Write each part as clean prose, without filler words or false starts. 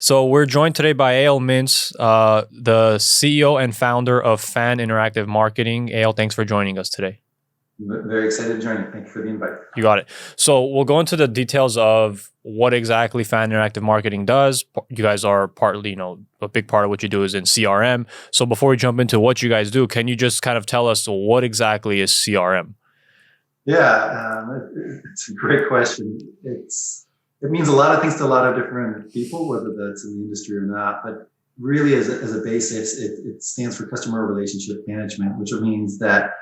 So we're joined today by Eyal Mintz, the CEO and founder of Fan Interactive Marketing. Eyal, thanks for joining us today. Very excited to join you. Thank you for the invite. You got it. So we'll go into the details of what exactly Fan Interactive Marketing does. You guys are partly, a big part of what you do is in CRM. So before we jump into what you guys do, can you just kind of tell us what exactly is CRM? Yeah, it's a great question. It means a lot of things to a lot of different people, whether that's in the industry or not. But really, as a basis, it stands for customer relationship management, which means that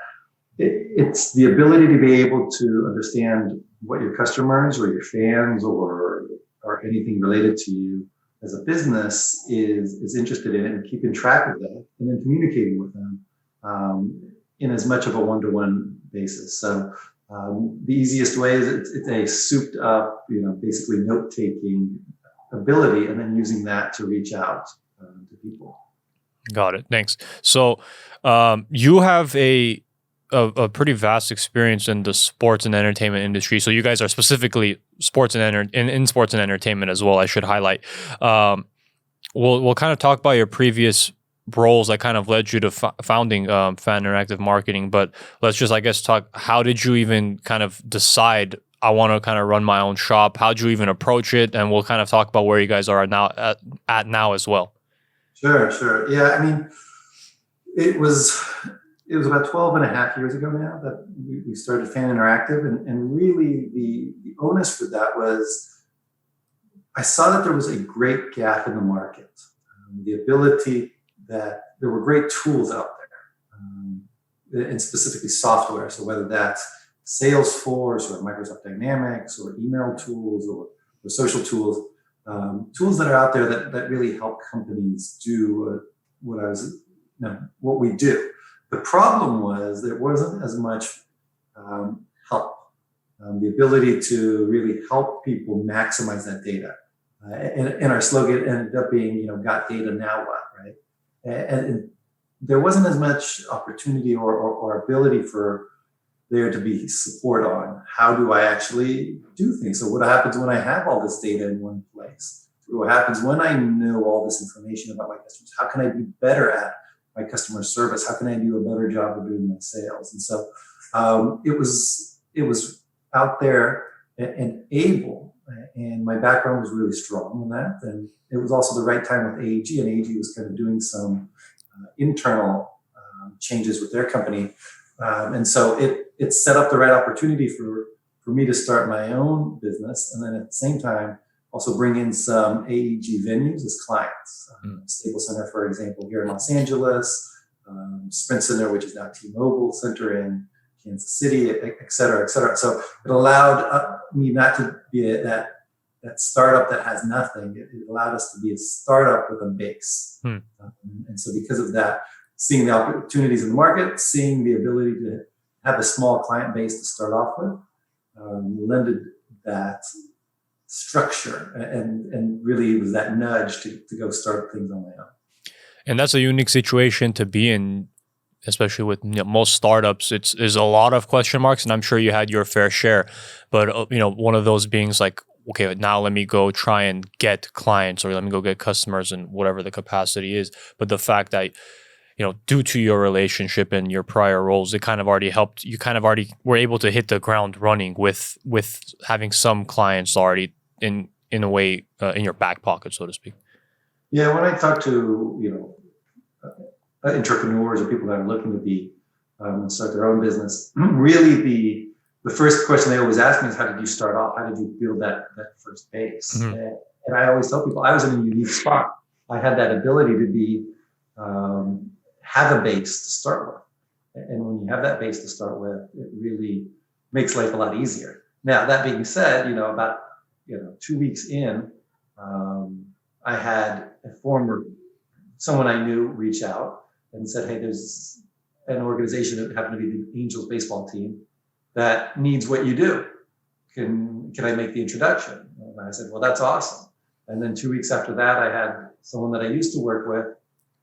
it's the ability to be able to understand what your customers or your fans or anything related to you as a business is interested in, and keeping track of that, and then communicating with them in as much of a one-to-one basis. So the easiest way is it's a souped up, basically note-taking ability, and then using that to reach out to people. Got it. Thanks. So you have a pretty vast experience in the sports and entertainment industry. So you guys are specifically sports and in sports and entertainment as well, I should highlight. We'll kind of talk about your previous roles that kind of led you to founding Fan Interactive Marketing, but let's just, I guess, talk, how did you even kind of decide, I want to kind of run my own shop? How'd you even approach it? And we'll kind of talk about where you guys are now at now as well. Sure. Yeah, I mean, it was about 12 and a half years ago now that we started Fan Interactive. And really the onus for that was, I saw that there was a great gap in the market. The ability that there were great tools out there, and specifically software. So whether that's Salesforce or Microsoft Dynamics or email tools or social tools, tools that are out there that really help companies do what we do. The problem was there wasn't as much help, the ability to really help people maximize that data. And our slogan ended up being, got data, now what, right? And there wasn't as much opportunity or ability for there to be support on how do I actually do things. So what happens when I have all this data in one place? What happens when I know all this information about my customers? How can I be better at my customer service? How can I do a better job of doing my sales? And so it was out there and able, and my background was really strong in that. And it was also the right time with AEG, and AEG was kind of doing some internal changes with their company. And so it set up the right opportunity for me to start my own business, and then at the same time also bring in some AEG venues as clients. Staples Center, for example, here in Los Angeles, Sprint Center, which is now T-Mobile Center in Kansas City, et cetera, et cetera. So it allowed me not to be that startup that has nothing. It allowed us to be a startup with a base. And so because of that, seeing the opportunities in the market, seeing the ability to have a small client base to start off with, lended that structure, and really was that nudge to go start things on my own. And that's a unique situation to be in, especially with most startups. It's a lot of question marks, and I'm sure you had your fair share. But one of those being like, okay, now let me go try and get clients, or let me go get customers, and whatever the capacity is. But the fact that due to your relationship and your prior roles, it kind of already helped. You kind of already were able to hit the ground running with having some clients already in a way in your back pocket, so to speak. Yeah, when I talk to entrepreneurs or people that are looking to be start their own business, really the first question they always ask me is, how did you start off? How did you build that first base? And I always tell people I was in a unique spot. I had that ability to be have a base to start with, and when you have that base to start with, it really makes life a lot easier. Now, that being said, about 2 weeks in, I had someone I knew reach out and said, hey, there's an organization that happened to be the Angels baseball team that needs what you do. Can I make the introduction? And I said, well, that's awesome. And then 2 weeks after that, I had someone that I used to work with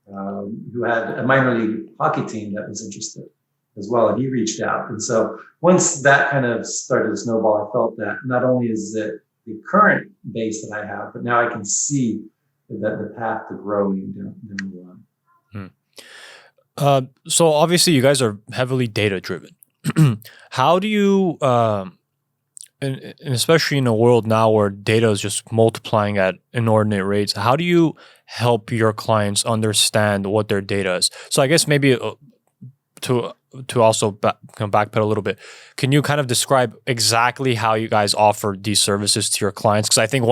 who had a minor league hockey team that was interested as well, and he reached out. And so once that kind of started to snowball, I felt that not only is it the current base that I have, but now I can see the path to growing down the line. So obviously you guys are heavily data driven. How do you, and especially in a world now where data is just multiplying at inordinate rates, how do you help your clients understand what their data is? So I guess maybe to also backpedal a little bit, can you kind of describe exactly how you guys offer these services to your clients? Because I think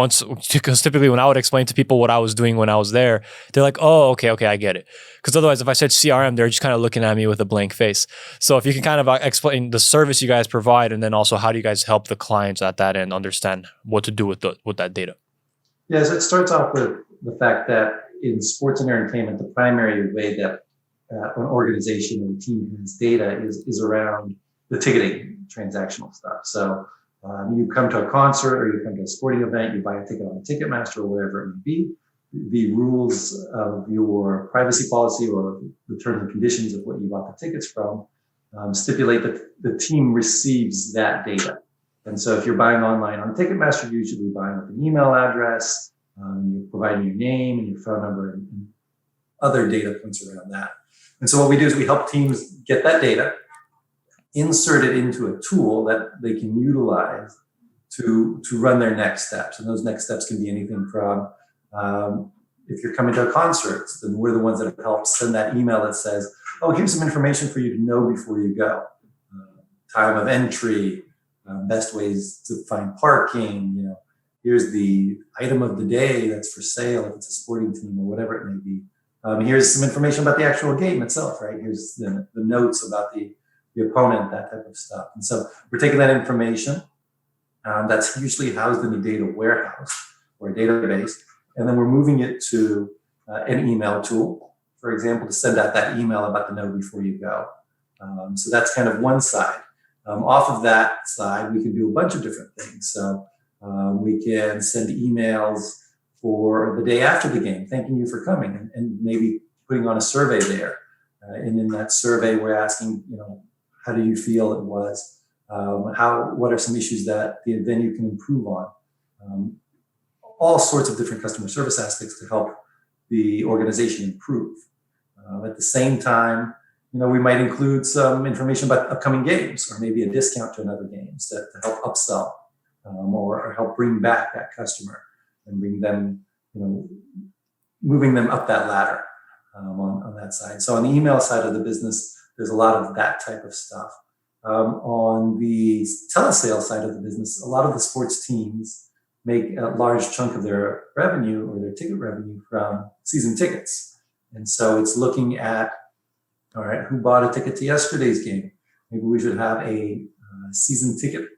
because typically when I would explain to people what I was doing when I was there, they're like, oh, okay, I get it. Because otherwise, if I said CRM, they're just kind of looking at me with a blank face. So if you can kind of explain the service you guys provide, and then also how do you guys help the clients at that end understand what to do with that data? Yeah, so it starts off with the fact that in sports and entertainment, the primary way that an organization or a team has data is around the ticketing transactional stuff. So you come to a concert or you come to a sporting event, you buy a ticket on Ticketmaster or whatever it may be. The rules of your privacy policy or the terms and conditions of what you bought the tickets from stipulate that the team receives that data. And so if you're buying online on Ticketmaster, you're usually buying with an email address, you're providing your name and your phone number and other data points around that. And so what we do is we help teams get that data, insert it into a tool that they can utilize to run their next steps. And those next steps can be anything from, if you're coming to a concert, then we're the ones that help send that email that says, oh, here's some information for you to know before you go. Time of entry, best ways to find parking, here's the item of the day that's for sale if it's a sporting team or whatever it may be. Here's some information about the actual game itself, right? Here's the notes about the opponent, that type of stuff. And so we're taking that information that's usually housed in a data warehouse or a database, and then we're moving it to an email tool, for example, to send out that email about the know before you go. So that's kind of one side. Off of that side, we can do a bunch of different things. So we can send emails for the day after the game, thanking you for coming, and maybe putting on a survey there. And in that survey, we're asking, how do you feel it was? What are some issues that the venue can improve on? All sorts of different customer service aspects to help the organization improve. At the same time, we might include some information about upcoming games or maybe a discount to another games to help upsell or help bring back that customer and bring them, moving them up that ladder on that side. So on the email side of the business, there's a lot of that type of stuff. On the telesales side of the business, a lot of the sports teams make a large chunk of their revenue or their ticket revenue from season tickets. And so it's looking at, all right, who bought a ticket to yesterday's game? Maybe we should have a season ticket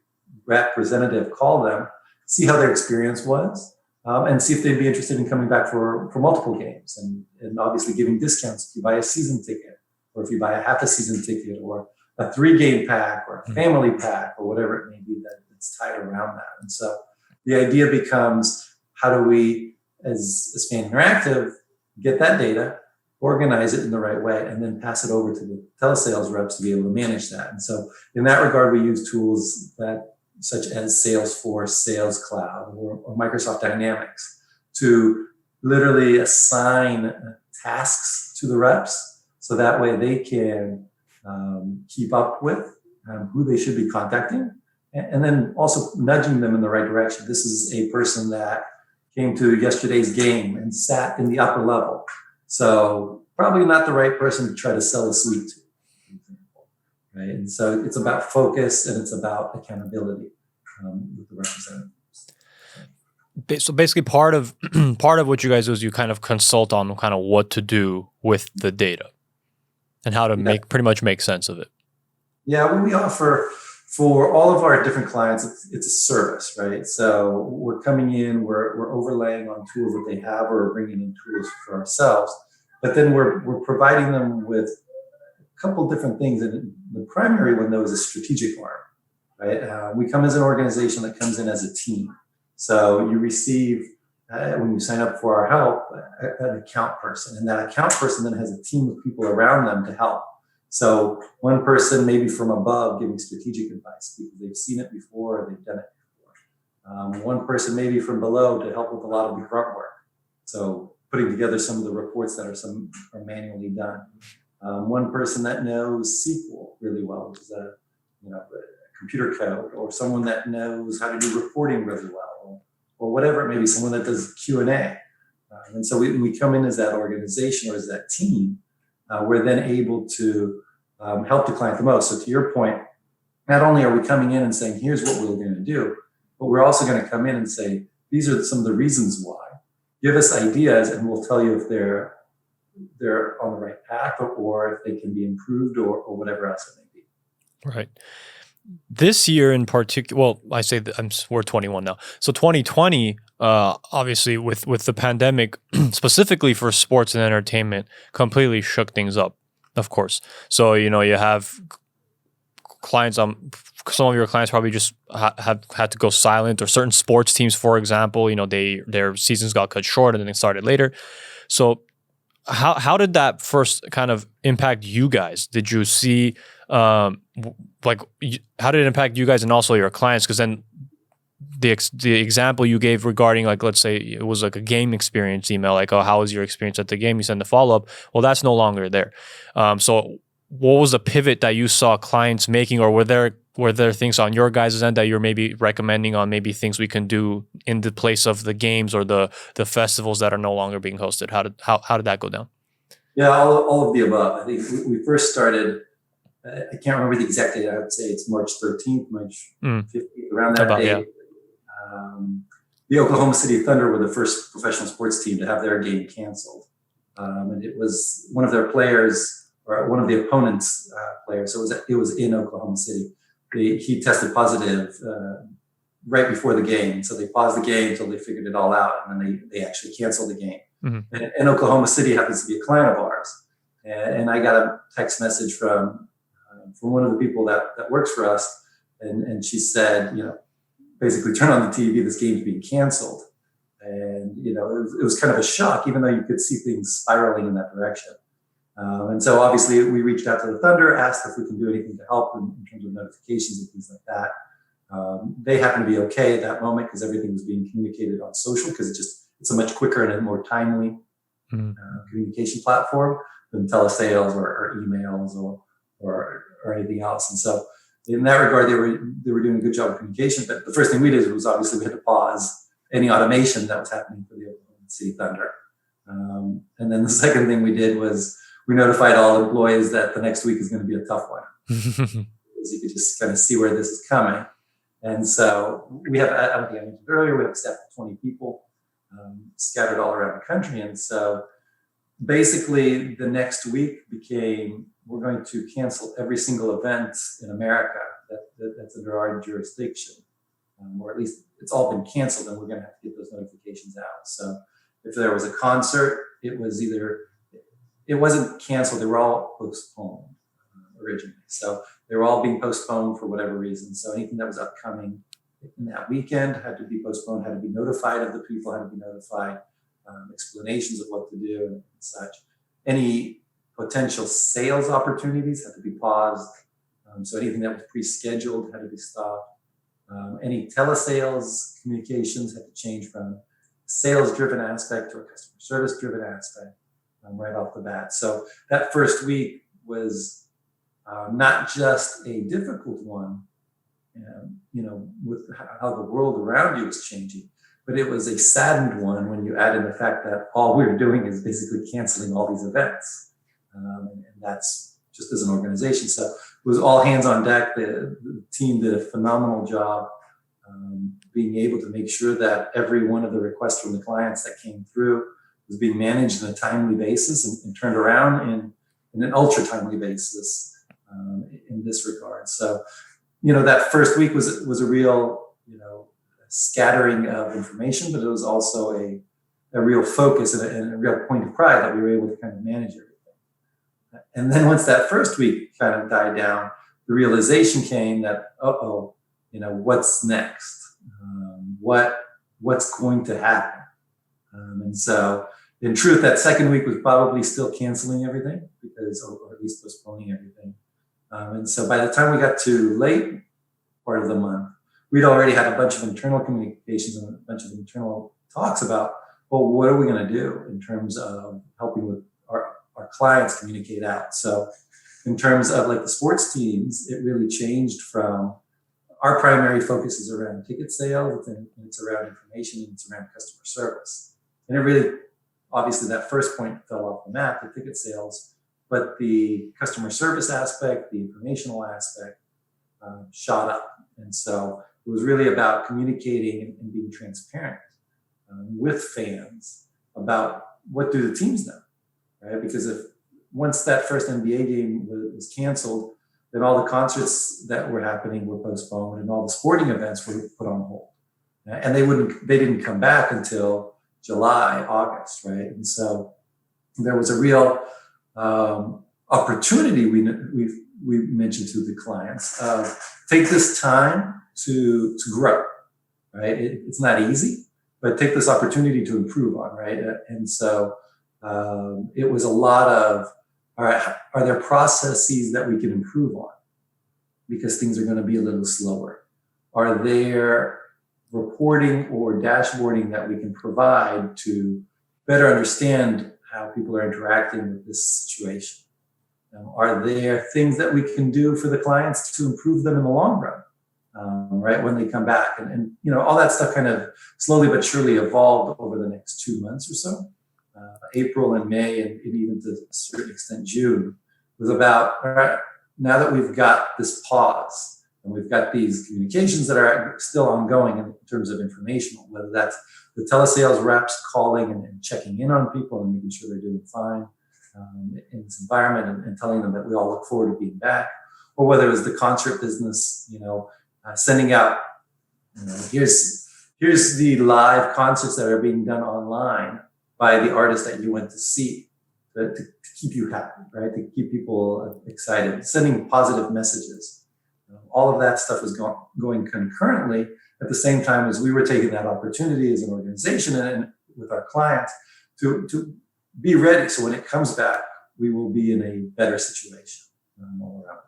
representative call them, see how their experience was, and see if they'd be interested in coming back for multiple games, and obviously giving discounts if you buy a season ticket, or if you buy a half a season ticket, or a 3-game pack, or a family pack, or whatever it may be that's tied around that. And so the idea becomes, how do we, as Fan Interactive, get that data, organize it in the right way, and then pass it over to the telesales reps to be able to manage that. And so in that regard, we use tools such as Salesforce, Sales Cloud, or Microsoft Dynamics to literally assign tasks to the reps, so that way they can keep up with who they should be contacting, and then also nudging them in the right direction. This is a person that came to yesterday's game and sat in the upper level, so probably not the right person to try to sell a suite to, for example, right? And so it's about focus and it's about accountability with the representatives. So basically, part of what you guys do is you kind of consult on kind of what to do with the data and how to pretty much make sense of it. Yeah, what we offer for all of our different clients, it's a service, right? So we're coming in, we're overlaying on tools that they have, or we're bringing in tools for ourselves. But then we're providing them with a couple different things. And the primary one, though, is a strategic arm, right? We come as an organization that comes in as a team. So you receive, when you sign up for our help, an account person. And that account person then has a team of people around them to help. So one person maybe from above giving strategic advice because they've seen it before, they've done it before. One person maybe from below to help with a lot of the grunt work. So putting together some of the reports that are manually done. One person that knows SQL really well, which is a computer code, or someone that knows how to do reporting really well, or whatever it may be, someone that does Q&A. And so we come in as that organization or as that team. We're then able to help the client the most. So to your point, not only are we coming in and saying, here's what we're going to do, but we're also going to come in and say, these are some of the reasons why. Give us ideas and we'll tell you if they're on the right path or if they can be improved or whatever else it may be. Right. This year in particular, well, I say that we're 21 now. So 2020, obviously with the pandemic, specifically for sports and entertainment, completely shook things up, of course. So, you have clients, some of your clients probably just have had to go silent, or certain sports teams, for example, their seasons got cut short and then they started later. So how did that first kind of impact you guys? Did you see, how did it impact you guys and also your clients? Because then the example you gave regarding, like, let's say it was like a game experience email, like, oh, how was your experience at the game? You send the follow-up. Well, that's no longer there. So what was the pivot that you saw clients making, or were there things on your guys' end that you're maybe recommending on maybe things we can do in the place of the games or the festivals that are no longer being hosted? How did that go down? Yeah, all of the above. I think we first started, I can't remember the exact date. I would say it's March 13th, March 15th, around that day. Yeah. The Oklahoma City Thunder were the first professional sports team to have their game canceled. And it was one of their players, or one of the opponent's players. So it was in Oklahoma City. He tested positive right before the game. So they paused the game until they figured it all out, and then they actually canceled the game. Mm-hmm. And Oklahoma City happens to be a client of ours. And I got a text message from one of the people that works for us, and she said, basically, turn on the TV, this game's being canceled. And, it was kind of a shock, even though you could see things spiraling in that direction. And so obviously we reached out to the Thunder, asked if we can do anything to help in terms of notifications and things like that. They happened to be okay at that moment because everything was being communicated on social, because it's a much quicker and a more timely communication platform than telesales or emails or anything else. And so in that regard, they were doing a good job of communication. But the first thing we did was obviously we had to pause any automation that was happening for the Oklahoma City Thunder. And then the second thing we did was we notified all employees that the next week is going to be a tough one. Because you could just kind of see where this is coming. And so we have, I don't think I mentioned earlier, we have a staff of 20 people scattered all around the country. And so basically the next week became, we're going to cancel every single event in America that's under our jurisdiction. Or at least it's all been canceled, and we're going to have to get those notifications out. So if there was a concert, it wasn't canceled, they were all postponed originally. So they were all being postponed for whatever reason. So anything that was upcoming in that weekend had to be postponed, had to be notified of the people, had to be notified, explanations of what to do and such. Any potential sales opportunities had to be paused. So anything that was pre-scheduled had to be stopped. Any telesales communications had to change from sales-driven aspect to a customer service-driven aspect right off the bat. So that first week was not just a difficult one, with how the world around you is changing, but it was a saddened one when you add in the fact that all we were doing is basically canceling all these events. And that's just as an organization. So it was all hands on deck. The team did a phenomenal job being able to make sure that every one of the requests from the clients that came through was being managed on a timely basis and turned around in an ultra timely basis in this regard. So, that first week was a real, scattering of information, but it was also a real focus and a real point of pride that we were able to kind of manage everything. And then once that first week kind of died down, the realization came that, what's next? What's going to happen? And so, in truth, that second week was probably still canceling everything or at least postponing everything. And so by the time we got to late part of the month, we'd already had a bunch of internal communications and a bunch of internal talks about, well, what are we going to do in terms of helping with our clients communicate out? So in terms of like the sports teams, it really changed from our primary focus is around ticket sales and it's around information and it's around customer service. And it really, obviously that first point fell off the map, the ticket sales, but the customer service aspect, the informational aspect shot up. And so it was really about communicating and being transparent with fans about what do the teams know, right? Because if once that first NBA game was canceled, then all the concerts that were happening were postponed and all the sporting events were put on hold. And they didn't come back until July, August, right? And so there was a real opportunity we mentioned to the clients of take this time to grow, right? It's not easy, but take this opportunity to improve on, right? And so it was a lot of, all right, are there processes that we can improve on? Because things are going to be a little slower. Are there reporting or dashboarding that we can provide to better understand how people are interacting with this situation? Are there things that we can do for the clients to improve them in the long run, right, when they come back? And all that stuff kind of slowly but surely evolved over the next 2 months or so. April and May, and even to a certain extent June, was about, all right, now that we've got this pause and we've got these communications that are still ongoing in terms of informational, whether that's the telesales reps calling and checking in on people and making sure they're doing fine in this environment and telling them that we all look forward to being back, or whether it was the concert business, sending out, here's the live concerts that are being done online by the artist that you went to see to keep you happy, right? To keep people excited, sending positive messages. All of that stuff was going concurrently at the same time as we were taking that opportunity as an organization and with our clients to be ready. So when it comes back, we will be in a better situation all around.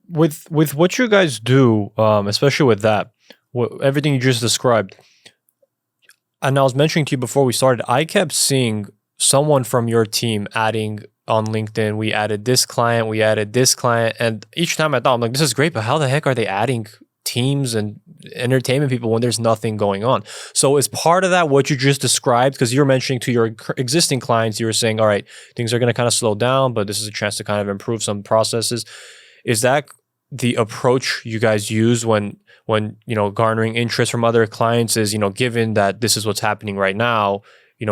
With what you guys do, especially with that, everything you just described, and I was mentioning to you before we started, I kept seeing someone from your team adding on LinkedIn, we added this client, and each time I thought, I'm like, this is great, but how the heck are they adding teams and entertainment people when there's nothing going on? So is part of that what you just described? Because you're mentioning to your existing clients, you were saying, all right, things are going to kind of slow down, but this is a chance to kind of improve some processes. Is that the approach you guys use when garnering interest from other clients is, given that this is what's happening right now,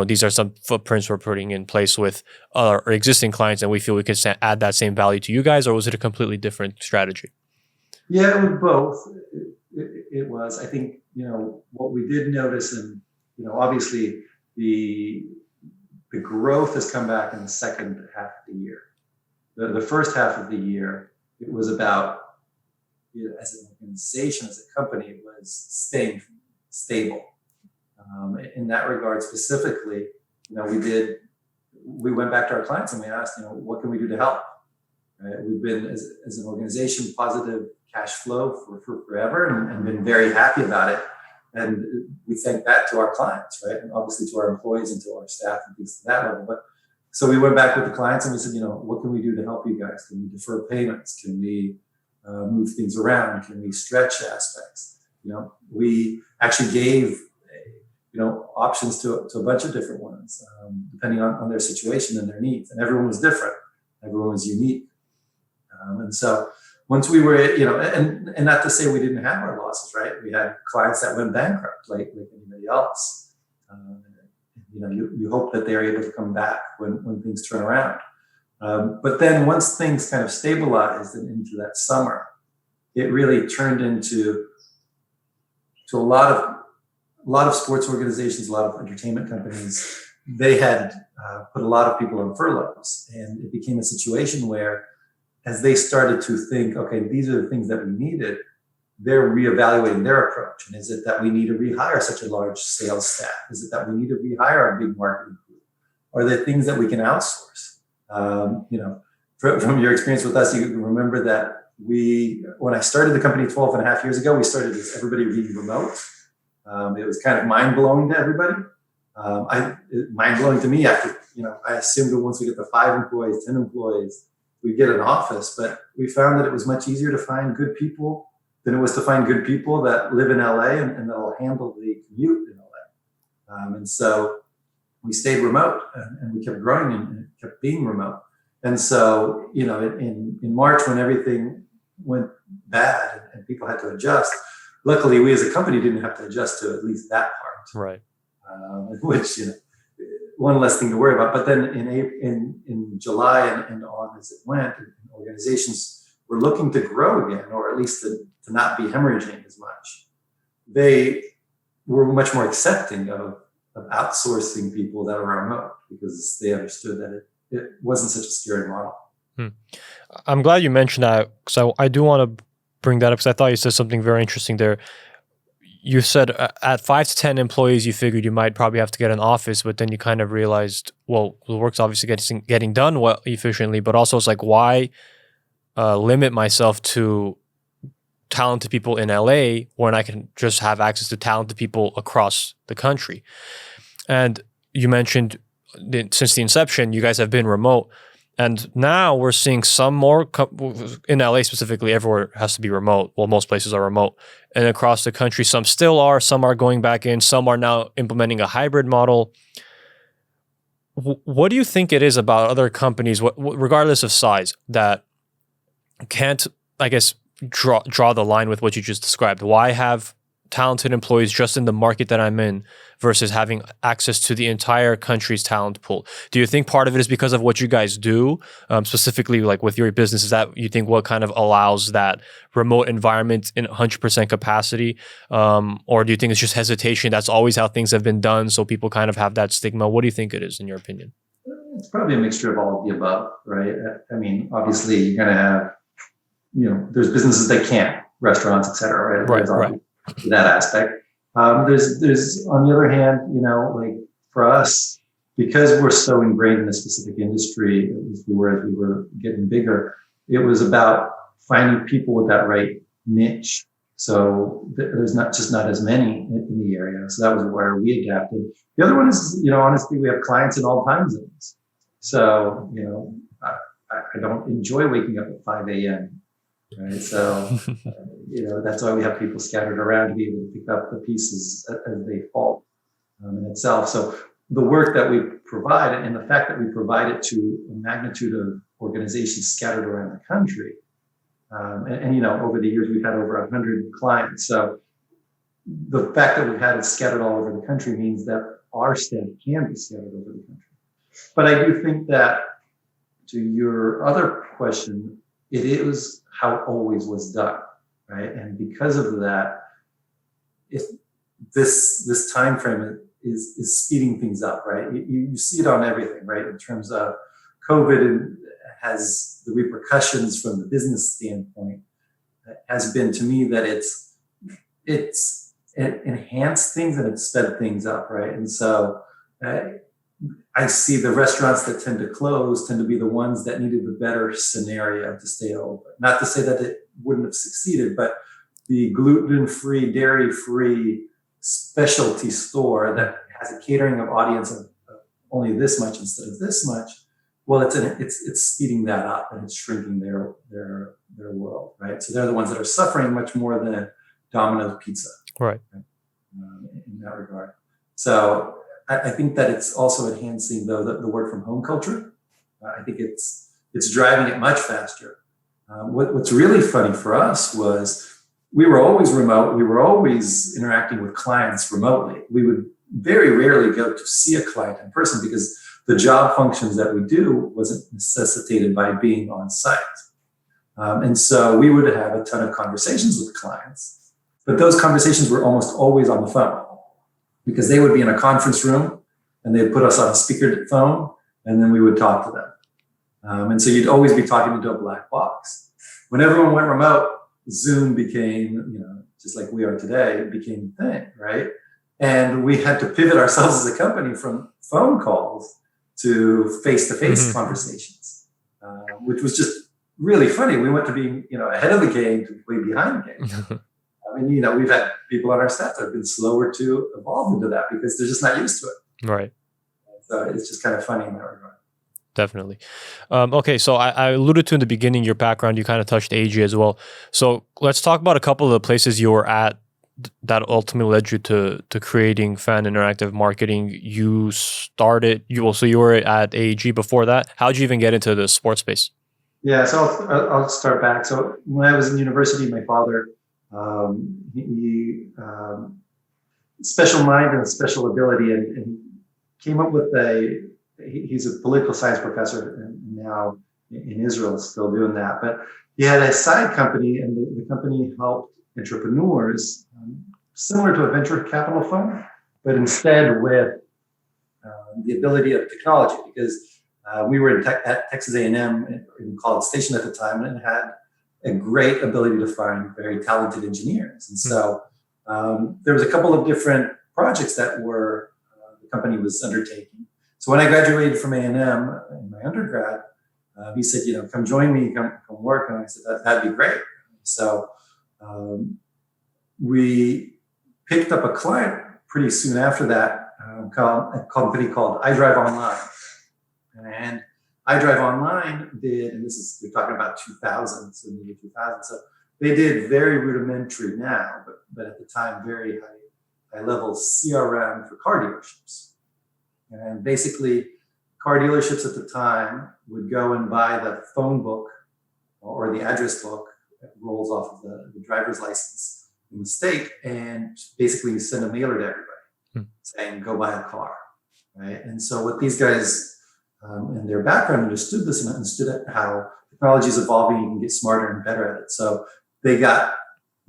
these are some footprints we're putting in place with our existing clients and we feel we can add that same value to you guys, or was it a completely different strategy? Yeah, it was both. It was, I think, what we did notice, and, obviously the growth has come back in the second half of the year. The first half of the year, it was about, as an organization, as a company, it was staying stable. In that regard specifically, we went back to our clients and we asked, what can we do to help? Right? We've been, as an organization, positive cash flow for forever and been very happy about it. And we thank that to our clients, right? And obviously to our employees and to our staff and things to that level. But so we went back with the clients and we said, what can we do to help you guys? Can we defer payments? Can we move things around? Can we stretch aspects? We actually gave options to a bunch of different ones, depending on their situation and their needs. And everyone was different. Everyone was unique. And so once we were, and not to say we didn't have our losses, right? We had clients that went bankrupt like anybody else. You hope that they're able to come back when things turn around. But then once things kind of stabilized and into that summer, it really turned into a lot of sports organizations, a lot of entertainment companies. They had put a lot of people on furloughs, and it became a situation where, as they started to think, okay, these are the things that we needed, they're reevaluating their approach. And is it that we need to rehire such a large sales staff? Is it that we need to rehire a big marketing group? Are there things that we can outsource? From your experience with us, you can remember that when I started the company 12 and a half years ago, we started with everybody being remote. It was kind of mind blowing to everybody. Mind blowing to me after, I assumed that once we get to 5 employees, 10 employees, we get an office, but we found that it was much easier to find good people than it was to find good people that live in LA and that'll handle the commute in LA. And so we stayed remote and we kept growing and kept being remote. And so, in March when everything went bad and people had to adjust, luckily we as a company didn't have to adjust to at least that part. Right. Which, one less thing to worry about. But then in July and on as it went, organizations were looking to grow again, or at least to not be hemorrhaging as much. They were much more accepting of outsourcing people that were remote because they understood that it wasn't such a scary model. I'm glad you mentioned that because I do want to bring that up because I thought you said something very interesting there. You said at 5 to 10 employees, you figured you might probably have to get an office, but then you kind of realized, well, the work's obviously getting done well efficiently, but also it's like, why limit myself to talented people in LA when I can just have access to talented people across the country? And you mentioned since the inception, you guys have been remote. And now we're seeing some more, in LA specifically, everywhere has to be remote. Well, most places are remote. And across the country, some still are, some are going back in, some are now implementing a hybrid model. What do you think it is about other companies, regardless of size, that can't, I guess, draw the line with what you just described? Why have talented employees just in the market that I'm in versus having access to the entire country's talent pool? Do you think part of it is because of what you guys do, specifically like with your business? Is that you think what kind of allows that remote environment in 100% capacity? Or do you think it's just hesitation? That's always how things have been done, so people kind of have that stigma. What do you think it is in your opinion? It's probably a mixture of all of the above, right? I mean, obviously you're going to have, there's businesses that can't, restaurants, et cetera, right? Right. That aspect. There's on the other hand, like for us, because we're so ingrained in a specific industry, at least we were as we were getting bigger, it was about finding people with that right niche. So there's not as many in the area. So that was where we adapted. The other one is, honestly, we have clients in all time zones. So, I don't enjoy waking up at 5 a.m. Right. So, that's why we have people scattered around to be able to pick up the pieces as they fall in itself. So the work that we provide and the fact that we provide it to a magnitude of organizations scattered around the country. And over the years, we've had over 100 clients. So the fact that we've had it scattered all over the country means that our staff can be scattered over the country. But I do think that to your other question, it is how it always was done, right? And because of that, if this time frame is speeding things up, right? You see it on everything, right? In terms of COVID has the repercussions from the business standpoint has been to me that it enhanced things and it sped things up, right? And so I see the restaurants that tend to close tend to be the ones that needed the better scenario to stay open. Not to say that it wouldn't have succeeded, but the gluten-free, dairy-free specialty store that has a catering of audience of only this much instead of this much, well, it's speeding that up and it's shrinking their world, right? So they're the ones that are suffering much more than Domino's Pizza, right? In that regard. So I think that it's also enhancing the work from home culture. I think it's driving it much faster. What's really funny for us was we were always remote. We were always interacting with clients remotely. We would very rarely go to see a client in person because the job functions that we do wasn't necessitated by being on site. And so we would have a ton of conversations with clients, but those conversations were almost always on the phone because they would be in a conference room and they'd put us on a speaker phone and then we would talk to them. And so you'd always be talking into a black box. When everyone went remote, Zoom became, just like we are today, it became a thing, right? And we had to pivot ourselves as a company from phone calls to face-to-face conversations, which was just really funny. We went to being, ahead of the game to way behind the game. I mean, we've had people on our staff that have been slower to evolve into that because they're just not used to it. Right. So it's just kind of funny in that regard. Definitely. Okay, so I alluded to in the beginning your background. You kind of touched AG as well. So let's talk about a couple of the places you were at that ultimately led you to creating Fan Interactive Marketing. So you were at AEG before that. How'd you even get into the sports space? Yeah, so I'll start back. So when I was in university, my father, he special mind and special ability, and came up with he's a political science professor and now in Israel, still doing that. But he had a side company, and the company helped entrepreneurs, similar to a venture capital fund, but instead with the ability of technology, because we were at Texas A&M in College Station at the time, and had a great ability to find very talented engineers. And so there was a couple of different projects that the company was undertaking. So when I graduated from A&M in my undergrad, he said, come join me, come work. And I said, that'd be great. So we picked up a client pretty soon after that, called a company called iDrive Online. And iDrive Online did, and we're talking about 2000, so maybe 2000. So they did very rudimentary now, but at the time, very high level CRM for car dealerships. And basically, car dealerships at the time would go and buy the phone book or the address book that rolls off of the driver's license in the state, and basically send a mailer to everybody saying, go buy a car, right? And so what these guys in their background understood this, and understood how technology is evolving, you can get smarter and better at it. So they got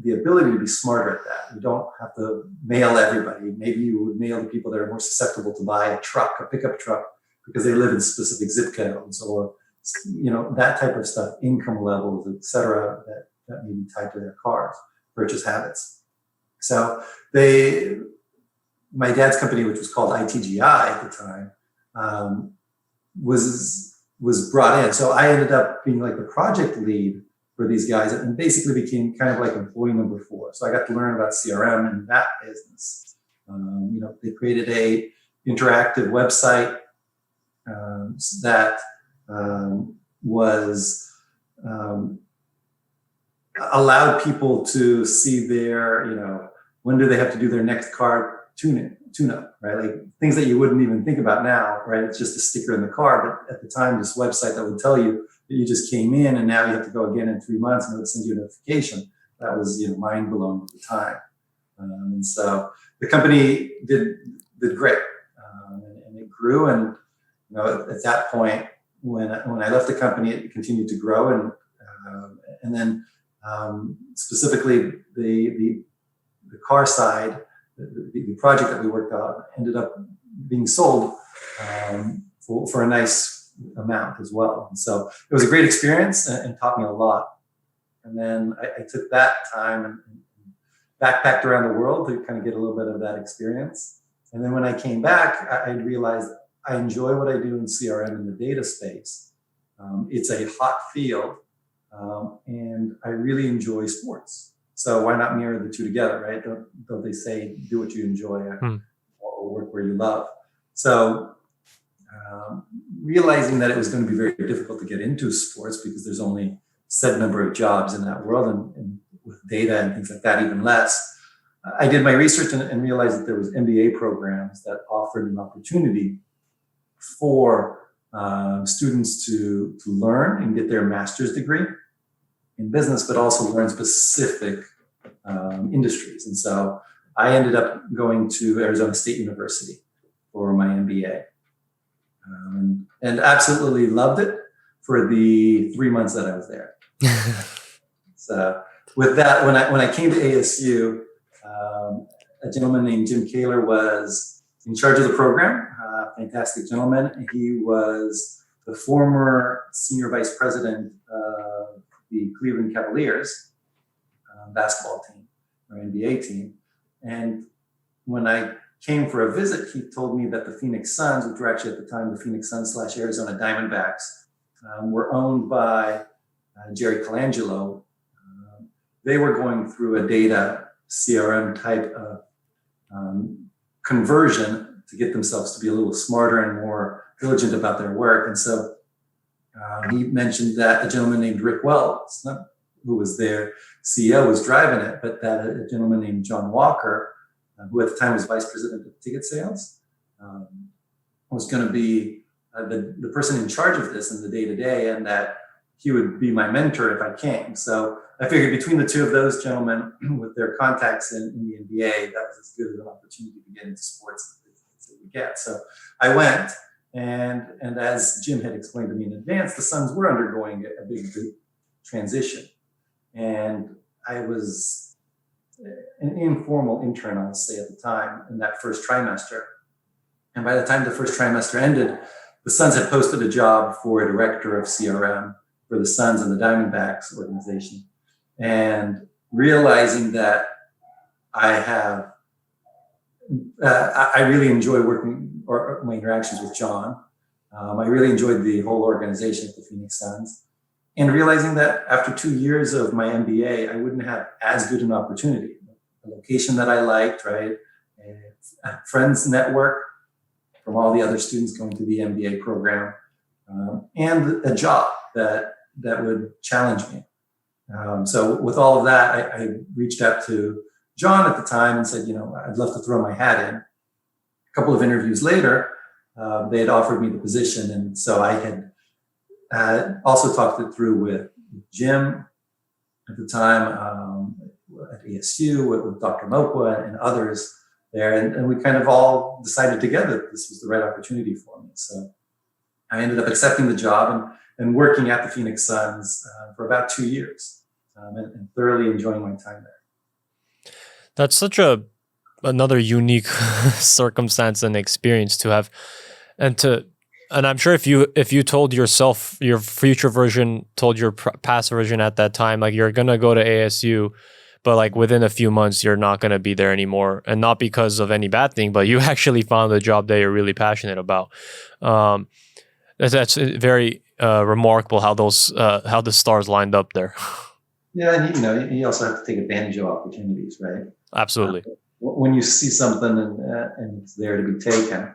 the ability to be smarter at that. You don't have to mail everybody. Maybe you would mail the people that are more susceptible to buy a pickup truck, because they live in specific zip codes, or that type of stuff, income levels, et cetera, that may be tied to their cars, purchase habits. So my dad's company, which was called ITGI at the time, was brought in. So I ended up being like the project lead for these guys, and basically became kind of like employee number 4. So I got to learn about CRM and that business. They created a interactive website that was allowed people to see their, when do they have to do their next car tune-up, right? Like things that you wouldn't even think about now, right? It's just a sticker in the car. But at the time, this website that would tell you that you just came in and now you have to go again in 3 months, and it would send you a notification. That was, mind blowing at the time. And so the company did great, and it grew. And at that point, when I left the company, it continued to grow, and then specifically the car side, the project that we worked on ended up being sold for a nice amount as well. And so it was a great experience and taught me a lot. And then I took that time and backpacked around the world to kind of get a little bit of that experience. And then when I came back, I realized I enjoy what I do in CRM in the data space. It's a hot field, and I really enjoy sports. So why not mirror the two together, right? Don't they say, do what you enjoy or work where you love? So realizing that it was going to be very difficult to get into sports, because there's only a set number of jobs in that world, and with data and things like that, even less. I did my research and realized that there was MBA programs that offered an opportunity for students to learn and get their master's degree in business, but also learn specific industries. And so I ended up going to Arizona State University for my MBA, and absolutely loved it for the 3 months that I was there. So with that, when I came to ASU, a gentleman named Jim Kaler was in charge of the program. Fantastic gentleman. He was the former senior vice president of the Cleveland Cavaliers basketball team or NBA team. And when I came for a visit, he told me that the Phoenix Suns, which were actually at the time the Phoenix Suns / Arizona Diamondbacks, were owned by Jerry Colangelo. They were going through a data CRM type of conversion to get themselves to be a little smarter and more diligent about their work. And so he mentioned that a gentleman named Rick Wells, who was their CEO, was driving it, but that a gentleman named John Walker, who at the time was vice president of ticket sales, was going to be the person in charge of this in the day-to-day, and that he would be my mentor if I came. So I figured between the two of those gentlemen with their contacts in the NBA, that was as good an opportunity to get into sports as we get. So I went, and as Jim had explained to me in advance, the Suns were undergoing a big transition. And I was an informal intern, I'll say, at the time in that first trimester. And by the time the first trimester ended, the Suns had posted a job for a director of CRM for the Suns and the Diamondbacks organization. And realizing that I really enjoy working or my interactions with John. I really enjoyed the whole organization at the Phoenix Suns. And realizing that after 2 years of my MBA, I wouldn't have as good an opportunity. A location that I liked, right? A friends network from all the other students going through the MBA program, and a job that would challenge me. So with all of that, I reached out to John at the time and said, I'd love to throw my hat in. A couple of interviews later, they had offered me the position. And so I had also talked it through with Jim at the time, at ASU, with Dr. Mokwa and others there. And we kind of all decided together that this was the right opportunity for me. So I ended up accepting the job and working at the Phoenix Suns for about 2 years, and thoroughly enjoying my time there. That's such another unique circumstance and experience to have, and I'm sure if you told yourself, your future version told your past version at that time, like, you're gonna go to ASU, but like within a few months you're not gonna be there anymore, and not because of any bad thing, but you actually found a job that you're really passionate about. That's very remarkable how the stars lined up there. Yeah, and you also have to take advantage of opportunities, right? Absolutely. When you see something and it's there to be taken,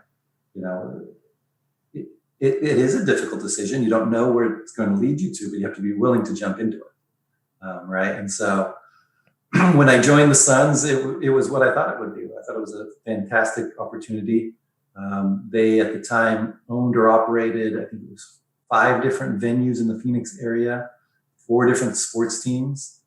it is a difficult decision. You don't know where it's going to lead you to, but you have to be willing to jump into it, right? And so when I joined the Suns, it was what I thought it would be. I thought it was a fantastic opportunity. They at the time owned or operated, I think it was 5 different venues in the Phoenix area, 4 different sports teams.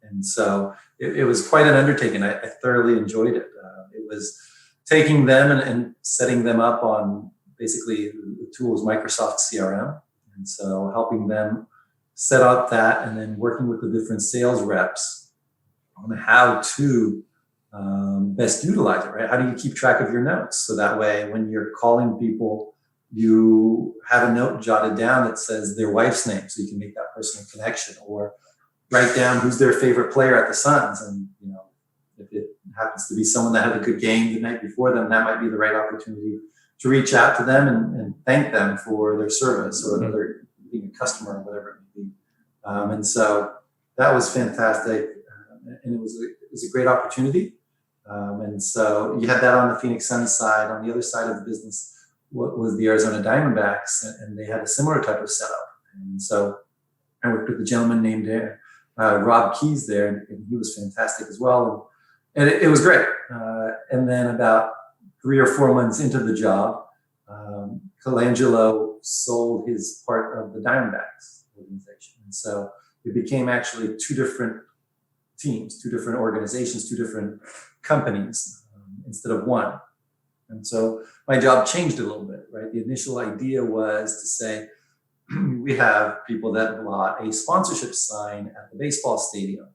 And so it was quite an undertaking. I thoroughly enjoyed it. It was taking them and setting them up on basically the tools Microsoft CRM. And so helping them set up that, and then working with the different sales reps on how to best utilize it, right? How do you keep track of your notes? So that way, when you're calling people, you have a note jotted down that says their wife's name, so you can make that personal connection, or write down who's their favorite player at the Suns. And, if it happens to be someone that had a good game the night before them, that might be the right opportunity to reach out to them and thank them for their service, or their being a customer, or whatever it may be. And so that was fantastic. And it was a great opportunity. And so you had that on the Phoenix Suns side. On the other side of the business was the Arizona Diamondbacks, and they had a similar type of setup. And so I worked with a gentleman named Rob Keys there, and he was fantastic as well. And it was great. And then about 3 or 4 months into the job, Colangelo sold his part of the Diamondbacks organization. And so it became actually 2 different teams, 2 different organizations, 2 different companies instead of 1. And so my job changed a little bit, right? The initial idea was to say, we have people that bought a sponsorship sign at the baseball stadium,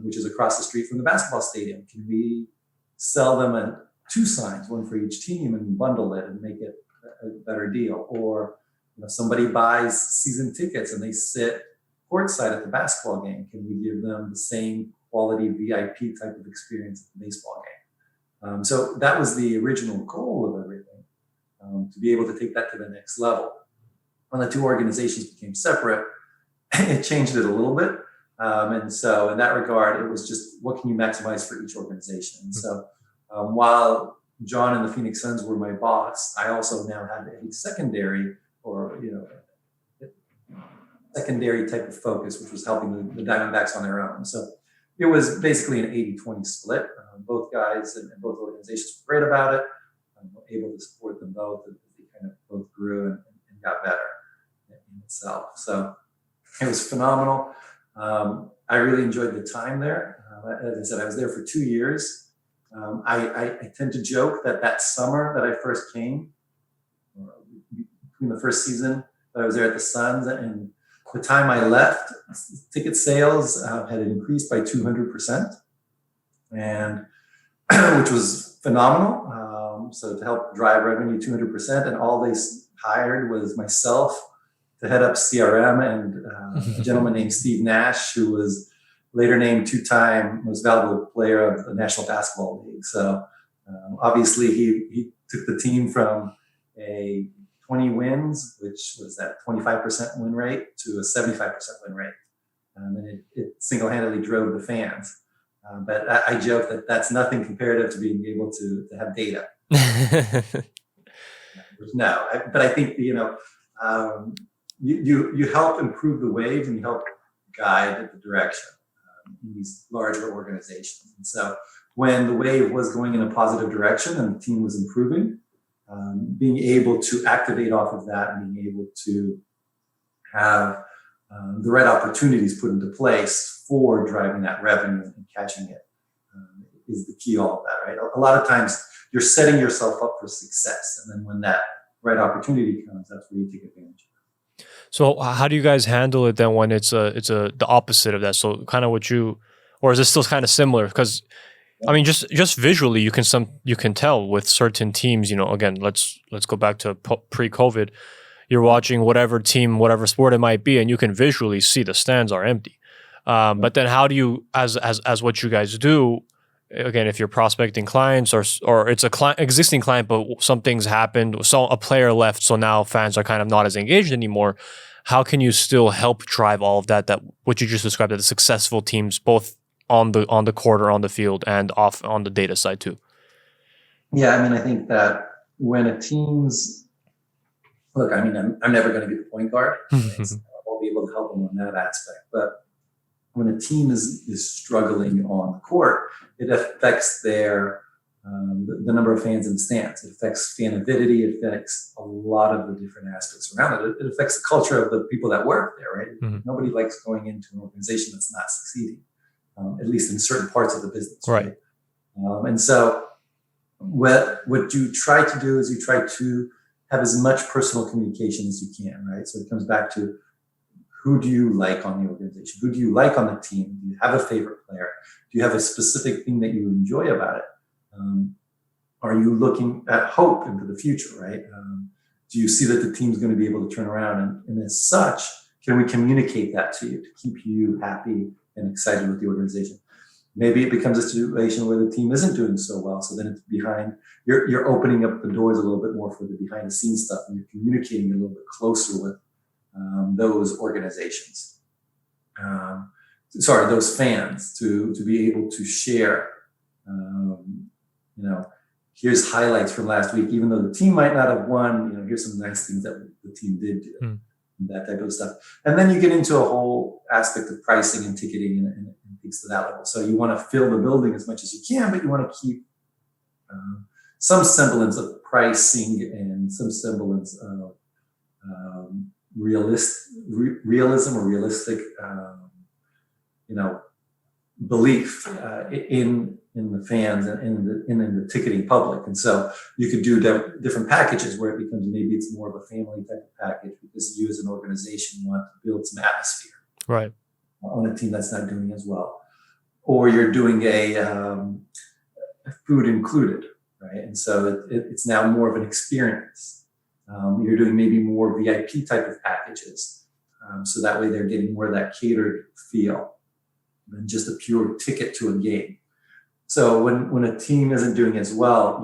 which is across the street from the basketball stadium. Can we sell them 2 signs, 1 for each team, and bundle it and make it a better deal? Or somebody buys season tickets and they sit courtside at the basketball game. Can we give them the same quality VIP type of experience at the baseball game? So that was the original goal of everything, to be able to take that to the next level. When the 2 organizations became separate, it changed it a little bit. And so in that regard, it was just, what can you maximize for each organization? And so while John and the Phoenix Suns were my boss, I also now had a secondary or, secondary type of focus, which was helping the Diamondbacks on their own. So it was basically an 80-20 split. Both guys and both organizations were great about it. Able to support them both, and they kind of both grew and got better in itself. So it was phenomenal. I really enjoyed the time there. As I said, I was there for 2 years. I tend to joke that summer that I first came, between the first season that I was there at the Suns and the time I left, ticket sales had increased by 200%, and which was phenomenal. So to help drive revenue 200%, and all they hired was myself to head up CRM and a gentleman named Steve Nash, who was later named 2-time most valuable player of the National Basketball League. So obviously he took the team from a 20 wins, which was that 25% win rate, to a 75% win rate. And it single-handedly drove the fans. But I joke that that's nothing comparative to being able to have data. No, but I think, you help improve the waves and you help guide the direction in these larger organizations. And so when the wave was going in a positive direction and the team was improving, being able to activate off of that and being able to have the right opportunities put into place for driving that revenue and catching it is the key to all of that, right? A lot of times you're setting yourself up for success. And then when that right opportunity comes, that's where you take advantage of it. So how do you guys handle it then when it's the opposite of that? So kind of or is it still kind of similar? Because I mean, just visually, you can tell with certain teams. Again, let's go back to pre-COVID. You're watching whatever team, whatever sport it might be, and you can visually see the stands are empty. But then, how do you, as what you guys do? Again, if you're prospecting clients or it's existing client, but some things happened, so a player left, so now fans are kind of not as engaged anymore. How can you still help drive all of that what you just described, the successful teams, both on the court or on the field and off on the data side too? Yeah, I mean, I think that when a team's look, I mean, I'm never going to be the point guard. Right? So I won't be able to help them on that aspect. But when a team is struggling on the court, it affects the number of fans in the stands. It affects fan avidity. It affects a lot of the different aspects around it. It affects the culture of the people that work there, right? Mm-hmm. Nobody likes going into an organization that's not succeeding, at least in certain parts of the business. Right. And so what you try to do is you try to have as much personal communication as you can, right? So it comes back to, who do you like on the organization? Who do you like on the team? Do you have a favorite player? Do you have a specific thing that you enjoy about it? Are you looking at hope into the future, right? Do you see that the team's going to be able to turn around? And as such, can we communicate that to you to keep you happy and excited with the organization? Maybe it becomes a situation where the team isn't doing so well. So then it's behind, you're opening up the doors a little bit more for the behind the scenes stuff, and you're communicating a little bit closer with those organizations. Those fans to be able to share, here's highlights from last week, even though the team might not have won, here's some nice things that the team did do, that type of stuff. And then you get into a whole aspect of pricing and ticketing and things to that level. So you want to fill the building as much as you can, but you want to keep some semblance of pricing and some semblance of realism or realistic, belief in the fans and in the ticketing public. And so you could do different packages where it becomes, maybe it's more of a family type of package because you as an organization want to build some atmosphere, right, on a team that's not doing as well. Or you're doing a food included, right? And so it's now more of an experience. You're doing maybe more VIP type of packages. So that way they're getting more of that catered feel than just a pure ticket to a game. So when a team isn't doing as well,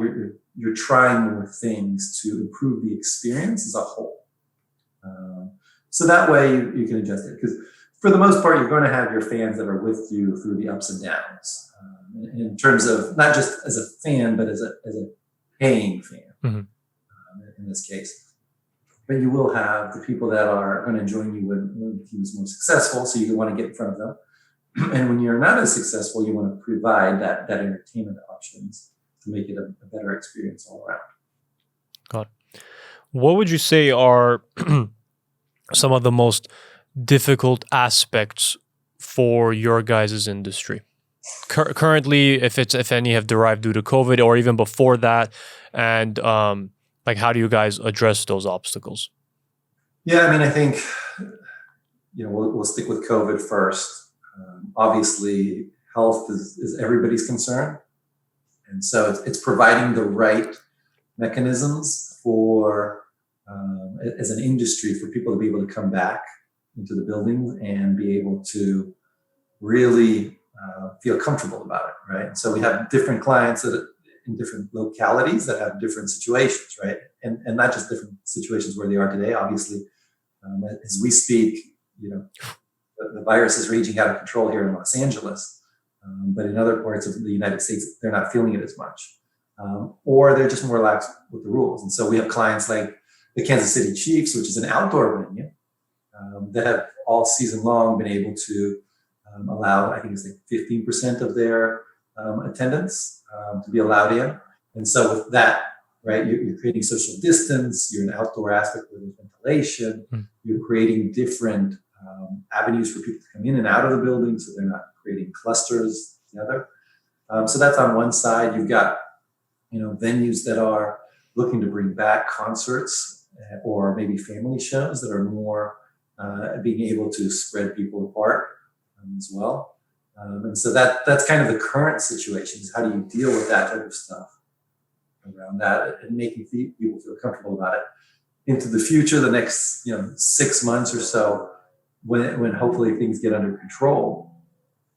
you're trying more things to improve the experience as a whole. So that way you can adjust it, because for the most part, you're going to have your fans that are with you through the ups and downs. In terms of not just as a fan, but as a paying fan Mm-hmm. in this case. But you will have the people that are going to join you when the team is more successful, so you want to get in front of them. And when you're not as successful, you want to provide that entertainment options to make it a better experience all around. Got it. What would you say are some of the most difficult aspects for your guys' industry? Currently, if any have derived due to COVID or even before that, and like how do you guys address those obstacles? Yeah, I mean, I think we'll stick with COVID first. Obviously, health is everybody's concern, and so it's providing the right mechanisms for as an industry for people to be able to come back into the buildings and be able to really feel comfortable about it, right? And so we have different clients that in different localities that have different situations, right? And not just different situations where they are today. Obviously, as we speak, the virus is raging out of control here in Los Angeles, but in other parts of the United States, they're not feeling it as much, or they're just more lax with the rules. And so we have clients like the Kansas City Chiefs, which is an outdoor venue, that have all season long been able to allow, I think it's like 15% of their attendance to be allowed in. And so with that, right, you're creating social distance, you're an outdoor aspect where there's ventilation, you're creating different avenues for people to come in and out of the building so they're not creating clusters together. So that's on one side. You've got, venues that are looking to bring back concerts or maybe family shows that are more being able to spread people apart as well. And so that's kind of the current situation, is how do you deal with that type of stuff around that and making people feel comfortable about it. Into the future, the next 6 months or so, when hopefully things get under control,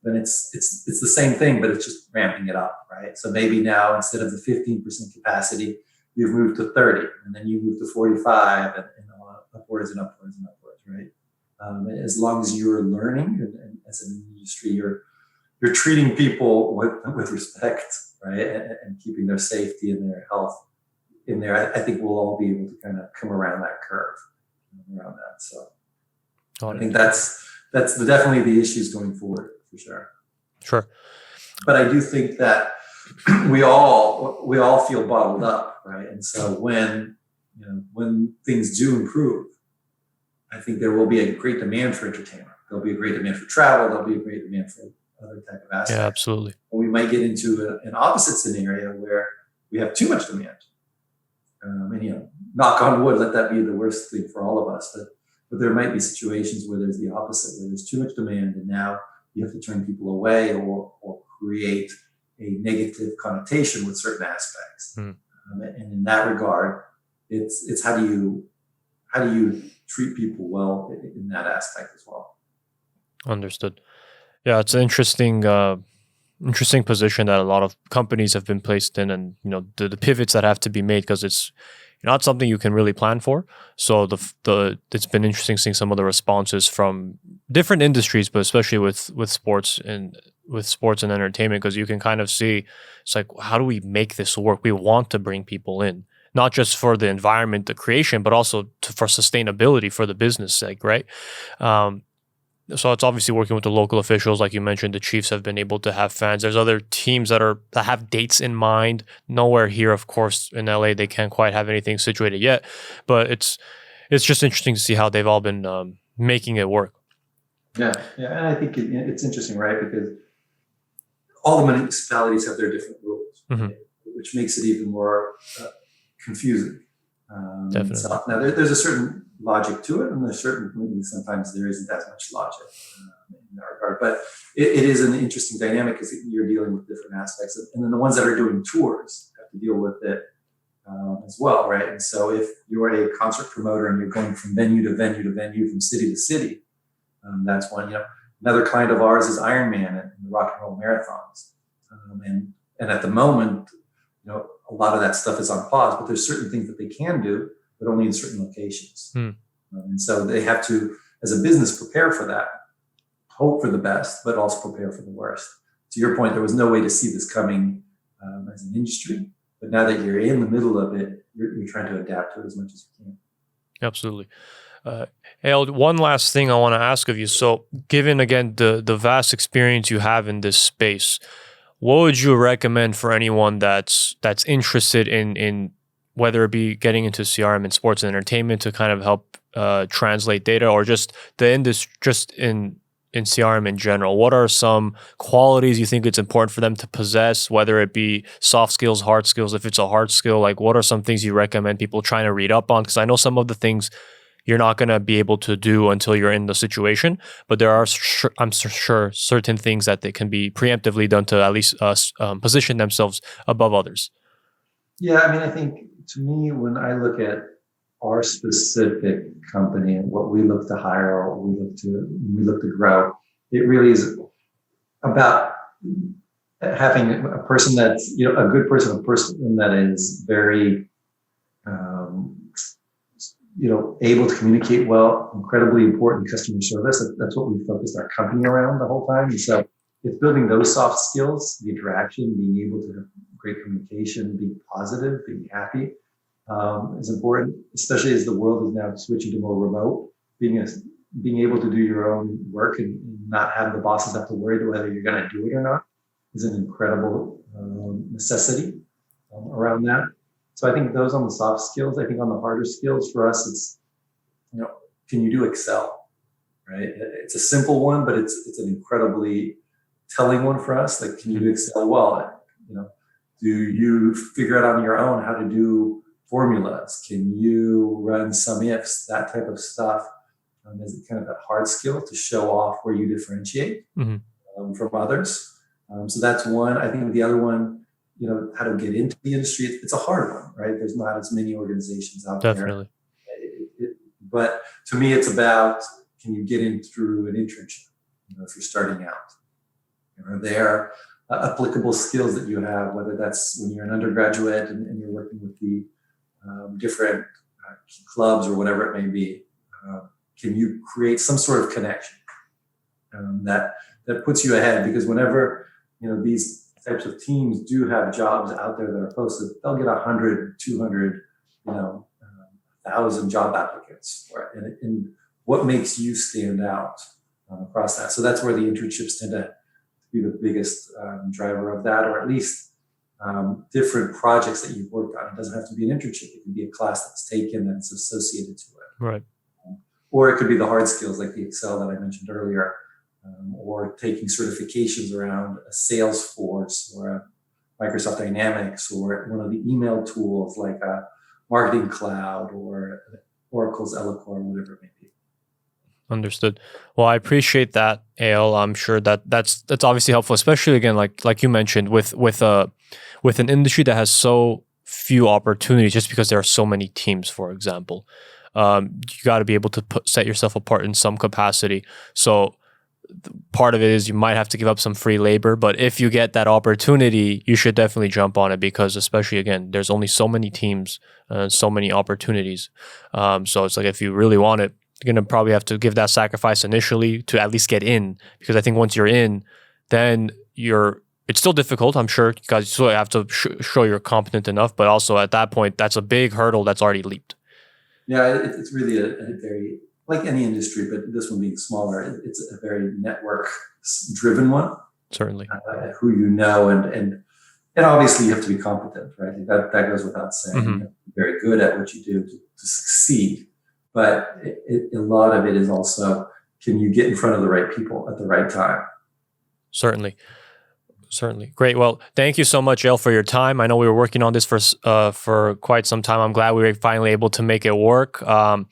then it's the same thing, but it's just ramping it up, right? So maybe now instead of the 15% capacity, you've moved to 30, and then you move to 45, and upwards and upwards and upwards, right? As long as you're learning, and as an industry, you're treating people with respect, right, and keeping their safety and their health in there. I think we'll all be able to kind of come around that curve around that. So I think that's definitely the issues going forward for sure. Sure. But I do think that we all feel bottled up, right? And so when things do improve, I think there will be a great demand for entertainment. There'll be a great demand for travel. There'll be a great demand for other type of aspects. Yeah, absolutely. And we might get into an opposite scenario where we have too much demand. And knock on wood, let that be the worst thing for all of us. But there might be situations where there's the opposite, where there's too much demand, and now you have to turn people away or create a negative connotation with certain aspects. And in that regard, it's how do you treat people well in that aspect as well. Understood. Yeah, it's an interesting position that a lot of companies have been placed in, and the pivots that have to be made, because it's not something you can really plan for. So it's been interesting seeing some of the responses from different industries, but especially with sports and entertainment, because you can kind of see it's like, how do we make this work? We want to bring people in, not just for the environment, the creation, but also for sustainability for the business sake, right? So it's obviously working with the local officials. Like you mentioned, the Chiefs have been able to have fans. There's other teams that have dates in mind. Nowhere here, of course, in LA, they can't quite have anything situated yet. But it's just interesting to see how they've all been making it work. Yeah, and I think it's interesting, right? Because all the municipalities have their different rules, right? Which makes it even more confusing. Definitely. So now there's a certain logic to it, and there's certainly sometimes there isn't as much logic in that regard. But it is an interesting dynamic because you're dealing with different aspects, and then the ones that are doing tours have to deal with it as well, right? And so if you're a concert promoter and you're going from venue to venue to venue, from city to city, that's one. Another client of ours is Ironman and the Rock and Roll Marathons, and at the moment, a lot of that stuff is on pause, but there's certain things that they can do, but only in certain locations. And so they have to, as a business, prepare for that, hope for the best, but also prepare for the worst. To your point, there was no way to see this coming as an industry. But now that you're in the middle of it, you're trying to adapt to it as much as you can. Absolutely. Eyal, one last thing I want to ask of you. So, given again the vast experience you have in this space, what would you recommend for anyone that's interested in whether it be getting into CRM and sports and entertainment to kind of help translate data, or just the industry, just in CRM in general? What are some qualities you think it's important for them to possess, whether it be soft skills, hard skills? If it's a hard skill, like what are some things you recommend people trying to read up on? Because I know some of the things you're not going to be able to do until you're in the situation, but there are, I'm sure, certain things that they can be preemptively done to at least position themselves above others. Yeah, I mean, I think to me, when I look at our specific company and what we look to hire or when we look to grow, it really is about having a person that's, a good person, a person that is very, able to communicate well, incredibly important customer service. That's what we focused our company around the whole time. And so it's building those soft skills, the interaction, being able to have great communication, being positive, being happy. Is important, especially as the world is now switching to more remote. Being able to do your own work and not have the bosses have to worry whether you're going to do it or not is an incredible necessity around that. So I think those on the soft skills. I think on the harder skills for us, it's can you do Excel? Right? It's a simple one, but it's an incredibly telling one for us. Like, can you do Excel well? Do you figure out on your own how to do formulas? Can you run sum ifs? That type of stuff is kind of that hard skill to show off where you differentiate from others. So that's one. I think the other one, how to get into the industry. It's a hard one, right? There's not as many organizations out there. But to me, it's about, can you get in through an internship? If you're starting out, are there applicable skills that you have, whether that's when you're an undergraduate and you're working with the different clubs or whatever it may be. Can you create some sort of connection that puts you ahead? Because whenever these types of teams do have jobs out there that are posted, they'll get 100, 200, 1,000 job applicants for it. And what makes you stand out across that? So that's where the internships tend to be the biggest driver of that, or at least different projects that you've worked on. It doesn't have to be an internship. It can be a class that's taken that's associated to it. Right. Or it could be the hard skills like the Excel that I mentioned earlier, or taking certifications around a Salesforce or a Microsoft Dynamics or one of the email tools like a Marketing Cloud or Oracle's Eloqua, whatever it may be. Understood. Well, I appreciate that, Eyal. I'm sure that's obviously helpful, especially again, like you mentioned, with an industry that has so few opportunities, just because there are so many teams, for example. You got to be able to set yourself apart in some capacity. So part of it is you might have to give up some free labor, but if you get that opportunity, you should definitely jump on it, because especially again, there's only so many teams, so many opportunities. So it's like, if you really want it, you're going to probably have to give that sacrifice initially to at least get in, because I think once you're in, then it's still difficult. I'm sure you guys still have to show you're competent enough, but also at that point, that's a big hurdle that's already leaped. Yeah, it's really a very, like any industry, but this one being smaller, it's a very network-driven one. Certainly. Who you know, and obviously you have to be competent, right? That goes without saying. You have to be very good at what you do to succeed. But a lot of it is also, can you get in front of the right people at the right time? Certainly. Great. Well, thank you so much, Eyal, for your time. I know we were working on this for quite some time. I'm glad we were finally able to make it work. I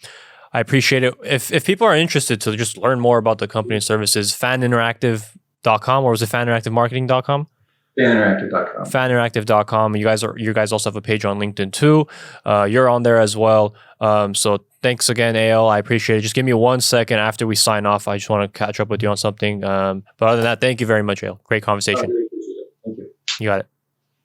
appreciate it. If people are interested to just learn more about the company and services, faninteractive.com, or was it faninteractivemarketing.com? Faninteractive.com. Faninteractive.com. You guys also have a page on LinkedIn too. You're on there as well. So thanks again, Eyal. I appreciate it. Just give me 1 second after we sign off. I just want to catch up with you on something. But other than that, thank you very much, Eyal. Great conversation. I really appreciate it. Thank you. You got it.